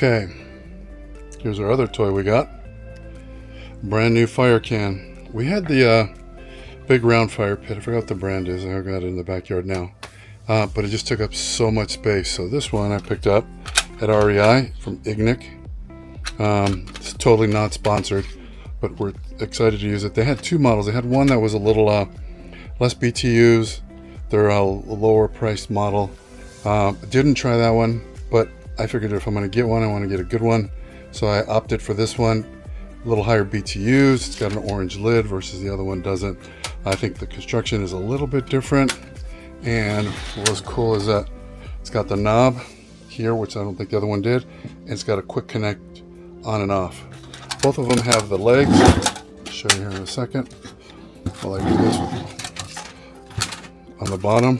Okay, here's our other toy we got. Brand new fire can. We had the big round fire pit. I forgot what the brand is. I got it in the backyard now. But it just took up so much space. So this one I picked up at REI from Ignic. It's totally not sponsored, but we're excited to use it. They had two models. They had one that was a little less BTUs. They're a lower priced model. Didn't try that one, but I figured if I'm going to get one, I want to get a good one. So I opted for this one. A little higher BTUs. It's got an orange lid versus the other one doesn't. I think the construction is a little bit different. And what's cool is that it's got the knob here, which I don't think the other one did. And it's got a quick connect on and off. Both of them have the legs. I'll show you here in a second. While I do this on the bottom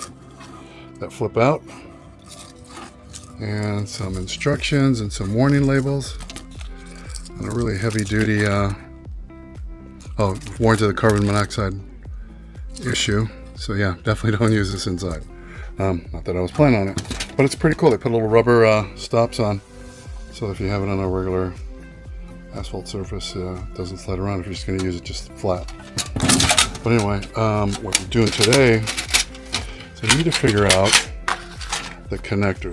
that flip out. And some instructions and some warning labels. And a really heavy duty, warns of the carbon monoxide issue. So yeah, definitely don't use this inside. Not that I was planning on it, but it's pretty cool. They put little rubber stops on, so if you have it on a regular asphalt surface, it doesn't slide around if you're just going to use it just flat. But anyway, what we're doing today is I need to figure out the connector.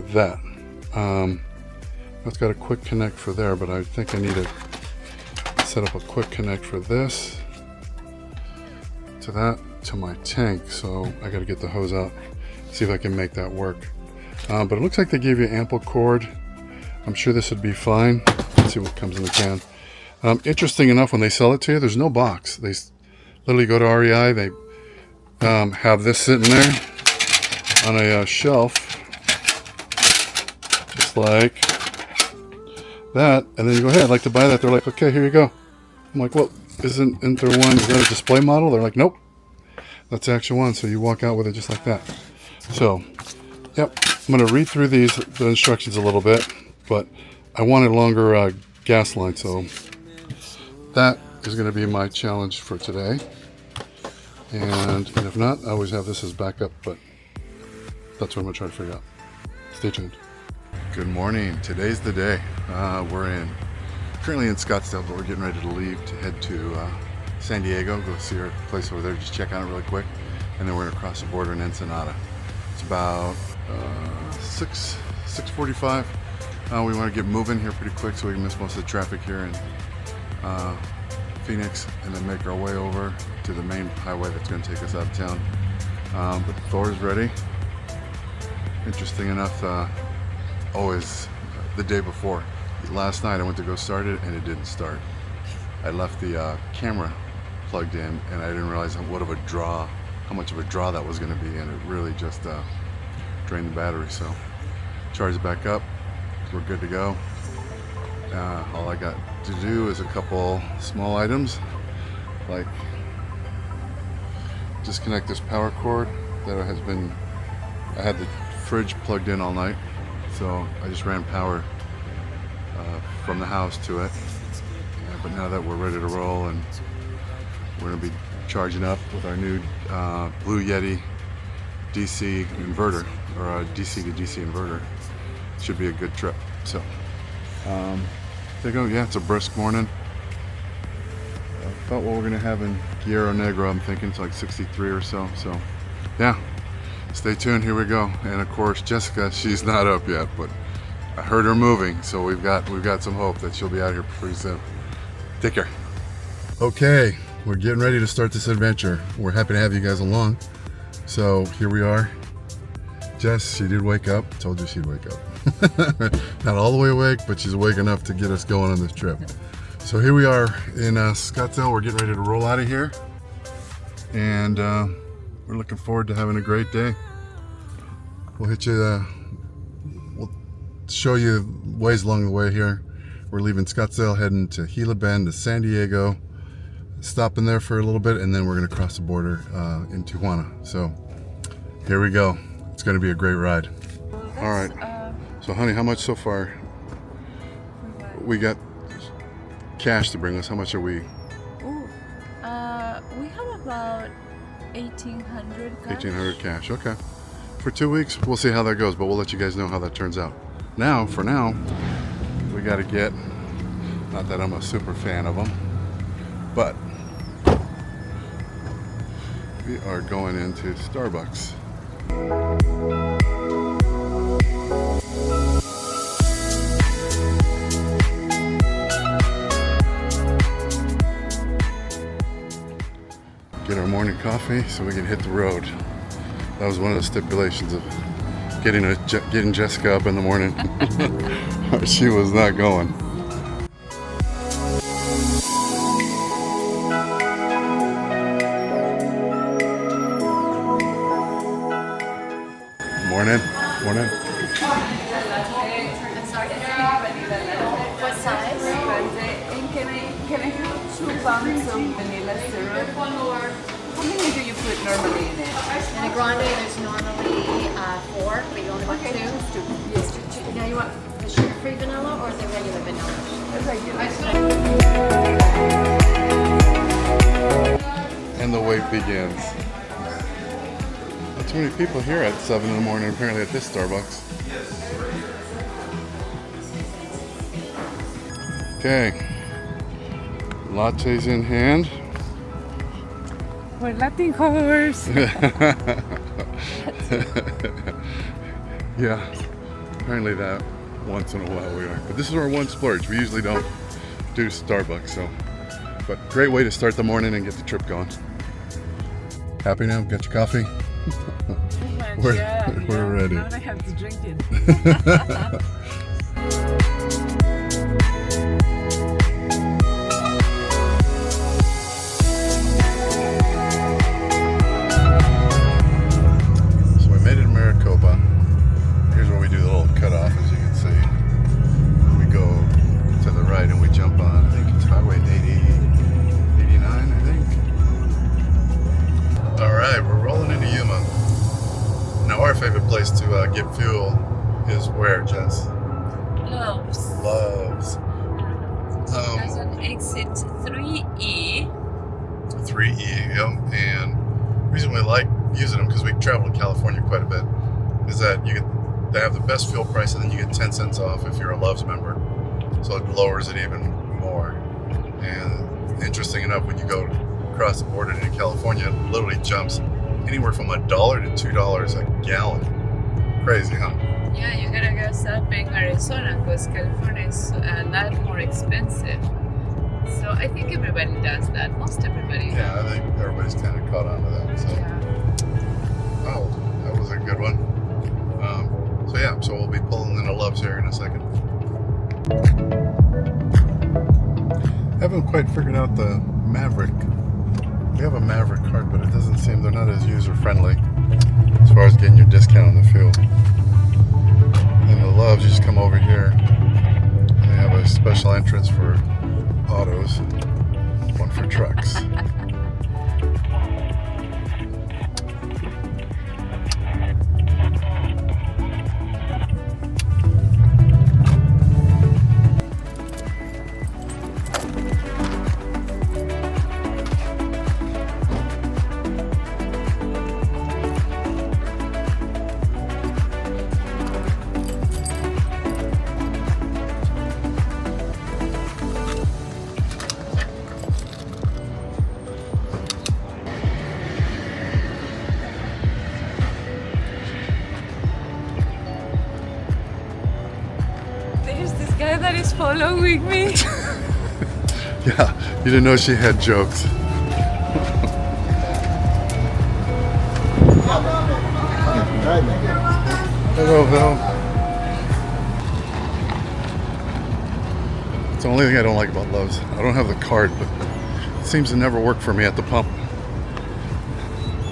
It's got a quick connect for there, but I think I need to set up a quick connect for this to that to my tank. So I got to get the hose out, see if I can make that work. But it looks like they gave you ample cord. I'm sure this would be fine. Let's see what comes in the can. Interesting enough, when they sell it to you, there's no box. They literally go to REI. They have this sitting there on a shelf, just like that, and then you go, hey, I'd like to buy that. They're like, okay, here you go. I'm like, well, isn't there one? Is that a display model? They're like, nope, that's the actual one. So you walk out with it just like that. So, yep, I'm going to read through the instructions a little bit, but I want a longer gas line, so that is going to be my challenge for today. And if not, I always have this as backup, but that's what I'm going to try to figure out. Stay tuned. Good morning. Today's the day. We're currently in Scottsdale, but we're getting ready to leave to head to San Diego, go see our place over there, just check on it really quick, and then we're going to cross the border in Ensenada. It's about 6:45. We want to get moving here pretty quick so we can miss most of the traffic here in Phoenix, and then make our way over to the main highway that's going to take us out of town. But Thor's ready. Interesting enough, always the day before. Last night I went to go start it and it didn't start. I left the camera plugged in and I didn't realize how much of a draw that was going to be, and it really just drained the battery. So charge it back up. We're good to go. All I got to do is a couple small items, like disconnect this power cord that I had the fridge plugged in all night, so I just ran power from the house to it. But now that we're ready to roll, and we're going to be charging up with our new Blue Yeti DC inverter, or a DC to DC inverter. Should be a good trip. So there you go. Yeah, it's a brisk morning. About what we're going to have in Guerrero Negro, I'm thinking it's like 63 or so. So yeah, stay tuned. Here we go. And of course, Jessica, she's not up yet, but I heard her moving, so we've got some hope that she'll be out here pretty soon. Take care. Okay, we're getting ready to start this adventure. We're happy to have you guys along. So here we are. Jess, she did wake up. Told you she'd wake up. Not all the way awake, but she's awake enough to get us going on this trip. So here we are in Scottsdale. We're getting ready to roll out of here, and we're looking forward to having a great day. We'll hit you. We'll show you ways along the way here. We're leaving Scottsdale, heading to Gila Bend to San Diego, stopping there for a little bit, and then we're going to cross the border in Tijuana. So here we go. It's going to be a great ride. All right. So, honey, how much so far? We got cash to bring us. How much are we? Ooh, we have about 1,800 cash. 1,800 cash. Okay. For 2 weeks, we'll see how that goes, but we'll let you guys know how that turns out. Now, for now, we we got to get. Not that I'm a super fan of them, but we are going into Starbucks. Get our morning coffee so we can hit the road. That was one of the stipulations of getting Jessica up in the morning. She was not going. Morning. Morning. What size? And can I have 2 pounds of vanilla syrup? How many do you put normally in it? In a grande, there's normally 4, but you only want 2. Just 2. Yes, 2. Now you want the sugar-free vanilla or the regular vanilla? And the wait begins. Not too many people here at 7 in the morning, apparently, at this Starbucks. Okay. Lattes in hand. We're Latin horse. Yeah, apparently that once in a while we are. But this is our one splurge. We usually don't do Starbucks, so. But great way to start the morning and get the trip going. Happy now? Got your coffee? We're ready. Now I have to drink it. Here's where we do the little cutoff, as you can see. We go to the right and we jump on, I think it's Highway 89, I think. Alright, we're rolling into Yuma. Now our favorite place to get fuel is where, Jess? Loves. That's on exit 3E. 3E, yep. And the reason we like using them, because we travel to California quite a bit, is that they have the best fuel price, and then you get 10 cents off if you're a Love's member. So it lowers it even more. And interesting enough, when you go across the border into California, it literally jumps anywhere from $1 to $2 a gallon. Crazy, huh? Yeah, you gotta go stop in Arizona because California is a lot more expensive. So I think everybody does that. Most everybody. Yeah, I think everybody's kind of caught on to that. So. Yeah. Oh, that was a good one. So we'll be pulling into Love's here in a second. Haven't quite figured out the Maverick. We have a Maverick card, but it doesn't seem, they're not as user friendly as far as getting your discount on the fuel. And the Love's, you just come over here. They have a special entrance for autos, one for trucks. There's this guy that is following me. Yeah, you didn't know she had jokes. Hello, Val. It's the only thing I don't like about Love's. I don't have the card, but it seems to never work for me at the pump.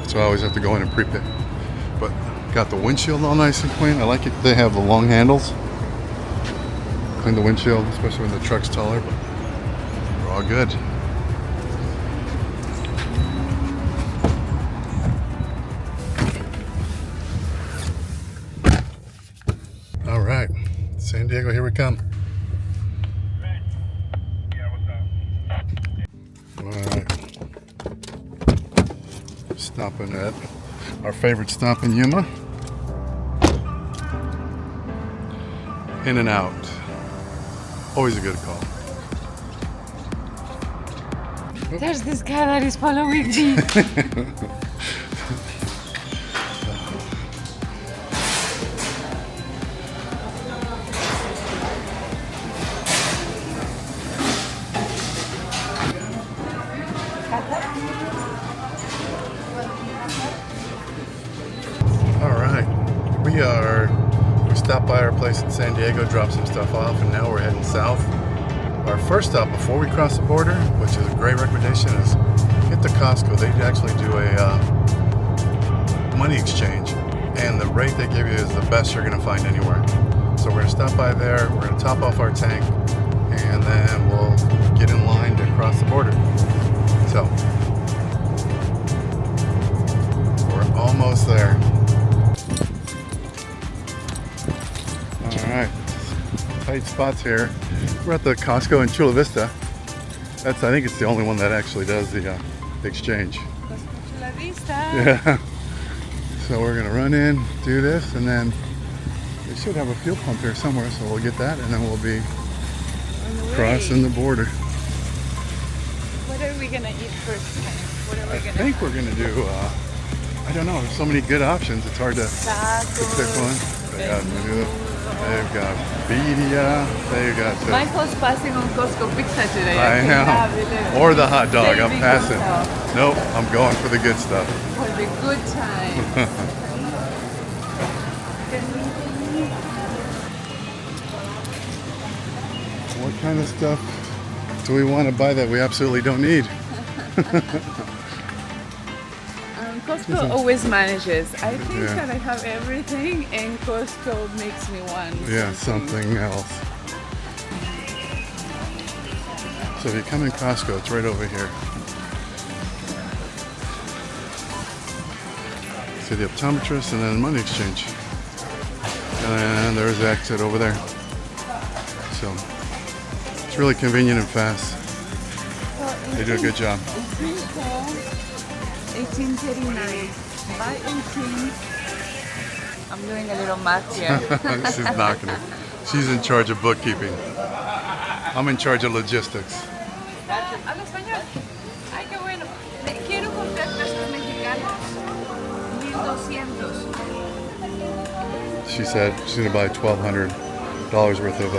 So I always have to go in and prepay. But got the windshield all nice and clean. I like it. They have the long handles. Clean the windshield, especially when the truck's taller, but we're all good. All right, San Diego, here we come. All right, stopping at our favorite stop in Yuma. In and out. Always a good call. There's this guy that is following me. All right, we stopped by our place in San Diego, dropped some stuff off, and now we're heading south. Our first stop before we cross the border, which is a great recommendation, is hit the Costco. They actually do a money exchange, and the rate they give you is the best you're going to find anywhere. So we're going to stop by there, we're going to top off our tank, and then we'll get in line to cross the border. So we're almost there. All right, tight spots here. We're at the Costco in Chula Vista. I think it's the only one that actually does the exchange. Chula Vista. Yeah. So we're gonna run in, do this, and then they should have a fuel pump here somewhere. So we'll get that, and then we'll be crossing the border. What are we gonna eat first? What are we I gonna? think we're gonna do. I don't know. There's so many good options. It's hard to pick one. They've got birria. They've got. Michael's passing on Costco pizza today. I know. Or the hot dog. I'm passing. Nope. I'm going for the good stuff. For the good time. What kind of stuff do we want to buy that we absolutely don't need? Costco always manages. I think Yeah. that I have everything, and Costco makes me want. Yeah, something else. So if you come in Costco, it's right over here. See the optometrist and then money exchange. And there's the exit over there. So it's really convenient and fast. They do a good job. 1839 by 18. I'm doing a little math here. She's knocking it. She's in charge of bookkeeping. I'm in charge of logistics. ¿Habla español? Ay, qué bueno. Quiero comprar pesos mexicanos. 1,200. She said she's going to buy $1,200 worth of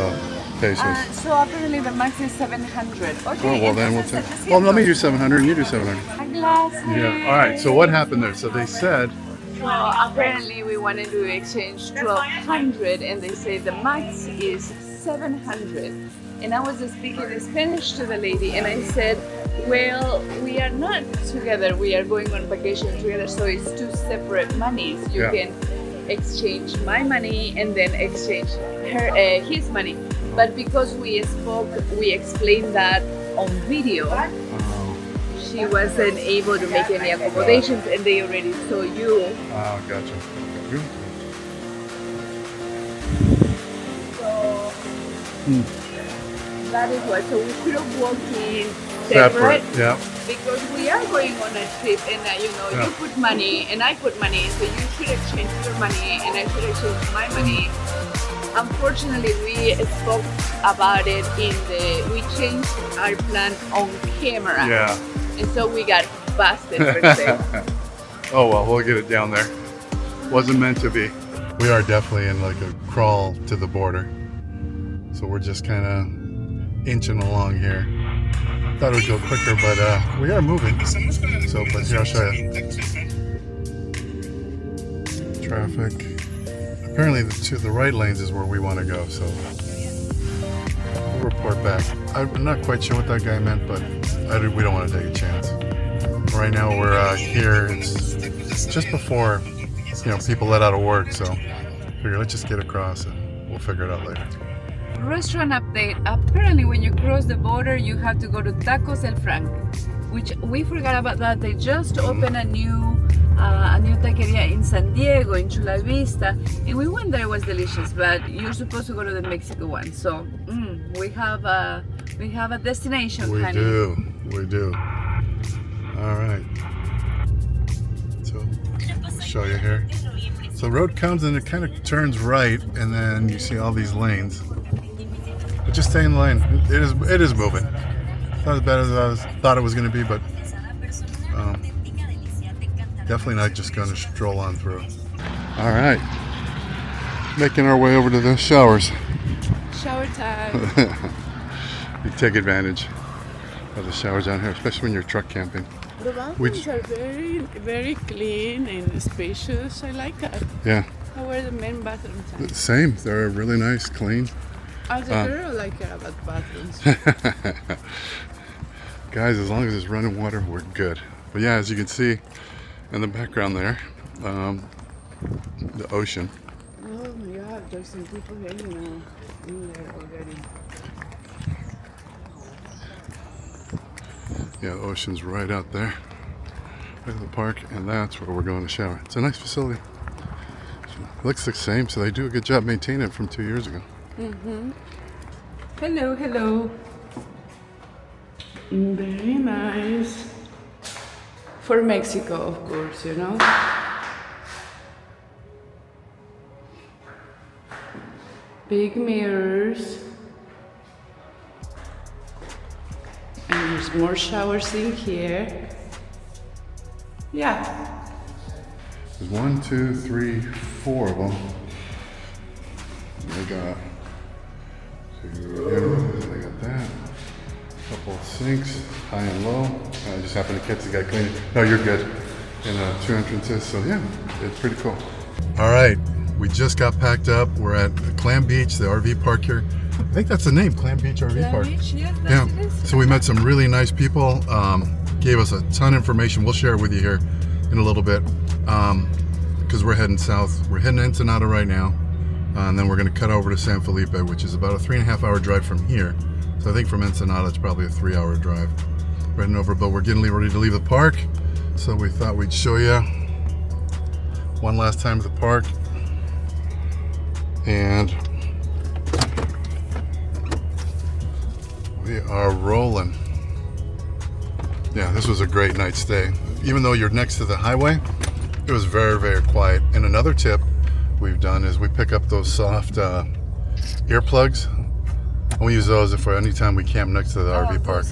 pesos. So apparently the max is 700. Okay, Oh, well then we'll entonces take. 700. Well, let me do 700 and you do 700. Glasses. All right. So what happened there? So they said. Well, apparently we wanted to exchange 1,200, and they say the max is 700. And I was speaking Spanish to the lady, and I said, well, we are not together. We are going on vacation together, so it's two separate monies. You Yeah. can exchange my money and then exchange his money. But because we spoke, we explained that on video. She wasn't able to make any accommodations, and they already saw you. Oh, gotcha. So that is why. So we could have walked in separate Yeah. because we are going on a trip, and Yeah. you put money and I put money, so you should exchange your money and I should exchange my money. Unfortunately, we spoke about it we changed our plan on camera. Yeah. And so we got busted per se. Oh well, we'll get it down there. Wasn't meant to be. We are definitely in like a crawl to the border. So we're just kind of inching along here. Thought it would go quicker, but we are moving. So, but here, I'll show you. Traffic. Apparently the right lanes is where we want to go, so we'll report back. I'm not quite sure what that guy meant, but we don't want to take a chance. Right now we're here, it's just before, people let out of work, so figure let's just get across and we'll figure it out later. Restaurant update. Apparently when you cross the border, you have to go to Tacos El Frank, which we forgot about that. They just opened a new taqueria in San Diego, in Chula Vista, and we went there. It was delicious, but you're supposed to go to the Mexico one. So we have a destination. We honey. do. All right. So I'll show you here. So the road comes and it kind of turns right, and then you see all these lanes. But just stay in the lane. It is moving. It's not as bad as thought it was going to be, but definitely not just going to stroll on through. All right, making our way over to the showers. Shower time. You take advantage of the showers down here, especially when you're truck camping. The bathrooms are very, very clean and spacious. I like that. Yeah. How are the men bathrooms? Same. They're really nice, clean. As a girl, I care about bathrooms. Guys, as long as it's running water, we're good. But yeah, as you can see in the background there, the ocean. Oh my God, there's some people here, in there already. Yeah, the ocean's right out there, right in the park, and that's where we're going to shower. It's a nice facility. It looks the same, so they do a good job maintaining it from 2 years ago. Mm-hmm. Hello, hello. Very nice. For Mexico, of course, Big mirrors. And there's more showers in here. Yeah. There's 1, 2, 3, 4 of them. They got that. Couple of sinks, high and low. I just happened to catch the guy cleaning. No, you're good. And 2 entrances. So yeah, it's pretty cool. All right, we just got packed up. We're at Clam Beach, the RV park here. I think that's the name, Clam Beach RV Park. Beach, yes, Yeah. it is. So we met some really nice people. Gave us a ton of information. We'll share it with you here in a little bit. Because we're heading south. We're heading to Ensenada right now. And then we're going to cut over to San Felipe, which is about a 3.5-hour drive from here. So I think from Ensenada, it's probably a 3-hour drive. We're heading over, but we're getting ready to leave the park. So we thought we'd show you one last time at the park. And we are rolling. Yeah, this was a great night's stay. Even though you're next to the highway, it was very, very quiet. And another tip we've done is we pick up those soft earplugs, and we use those for any time we camp next to the RV park.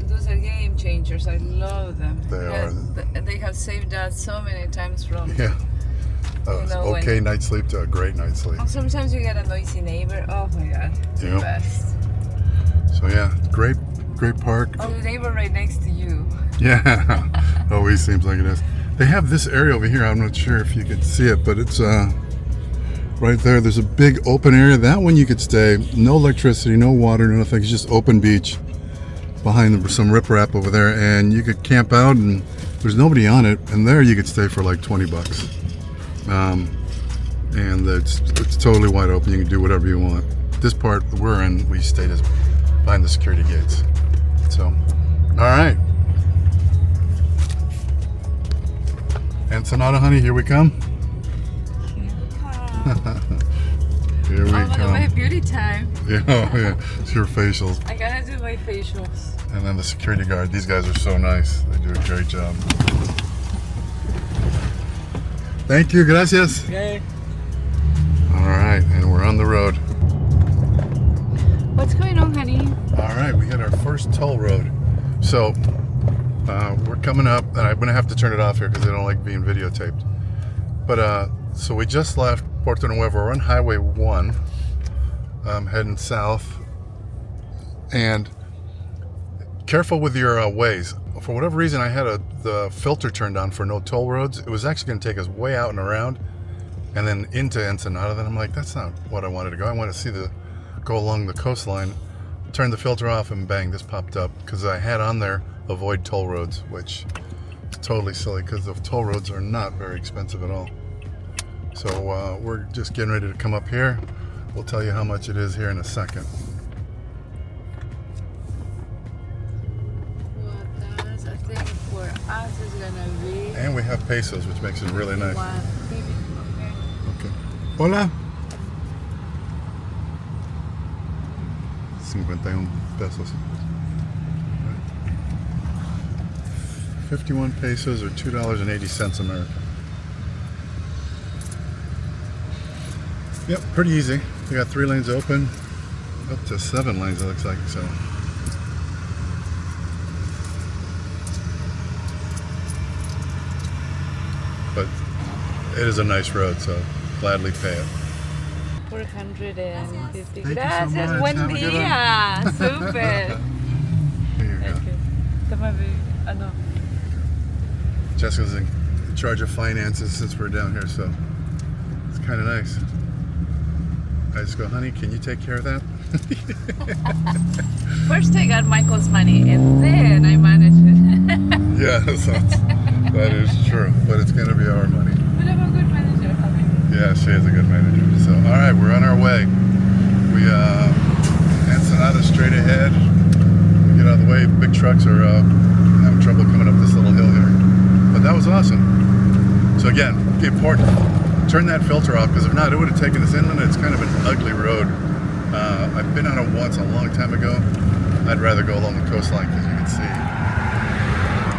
Those are game changers. I love them. They are. They have saved us so many times from. Yeah. Okay night's sleep to a great night's sleep. Sometimes you get a noisy neighbor. Oh my God, it's the best. So yeah, great park. Oh, the neighbor right next to you. Yeah, always seems like it is. They have this area over here. I'm not sure if you could see it, but it's right there. There's a big open area. That one you could stay. No electricity, no water, no nothing. It's just open beach behind some riprap over there, and you could camp out, and there's nobody on it. And there you could stay for like $20. And it's totally wide open. You can do whatever you want. This part we're in, we stayed behind the security gates. So, all right. Ensenada, honey, here we come. Here we come. My beauty time. Yeah, yeah. It's your facials. I gotta do my facials. And then the security guard. These guys are so nice. They do a great job. Thank you. Gracias. Okay. All right, and we're on the road. What's going on, honey? All right, we hit our first toll road. So we're coming up, and I'm going to have to turn it off here because I don't like being videotaped. But so we just left Puerto Nuevo. We're on Highway 1, heading south. And careful with your ways. For whatever reason, I had the filter turned on for no toll roads. It was actually going to take us way out and around and then into Ensenada. Then I'm like, that's not what I wanted to go. I want to see go along the coastline. Turned the filter off, and bang, this popped up because I had on there avoid toll roads, which is totally silly because the toll roads are not very expensive at all. So we're just getting ready to come up here. We'll tell you how much it is here in a second. Us is gonna be And we have pesos, which makes it really nice. Okay. Hola. 51 pesos. 51 pesos or $2.80 American. Yep, pretty easy. We got 3 lanes open. Up to 7 lanes, it looks like, so. But it is a nice road, so gladly pay it. 450. Thank you so Gracias, much. buen Have a good día. one. Super. Here you go. Okay. Toma, baby. Ah, no. Jessica's in charge of finances since we're down here, so it's kind of nice. I just go, honey, can you take care of that? First I got Michael's money and then I managed it. Yeah, that is true, but it's going to be our money. But I'm a good manager, honey. Yeah, she is a good manager. So, all right, we're on our way. We Ensenada straight ahead. We get out of the way. Big trucks are having trouble coming up this little hill here. But that was awesome. So again, important. Turn that filter off, because if not, it would have taken us inland. It's kind of an ugly road. I've been on it once a long time ago. I'd rather go along the coastline, because you can see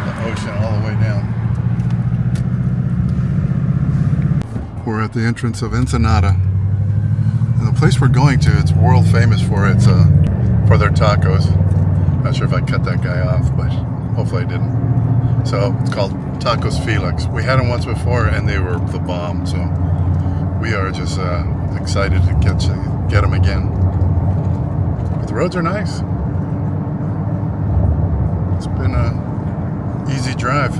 the ocean all the way down. We're at the entrance of Ensenada. And the place we're going to, it's world famous for for their tacos. Not sure if I cut that guy off, but hopefully I didn't. So it's called Tacos Felix. We had them once before and they were the bomb, so we are just excited to get them again. But the roads are nice. It's been an easy drive.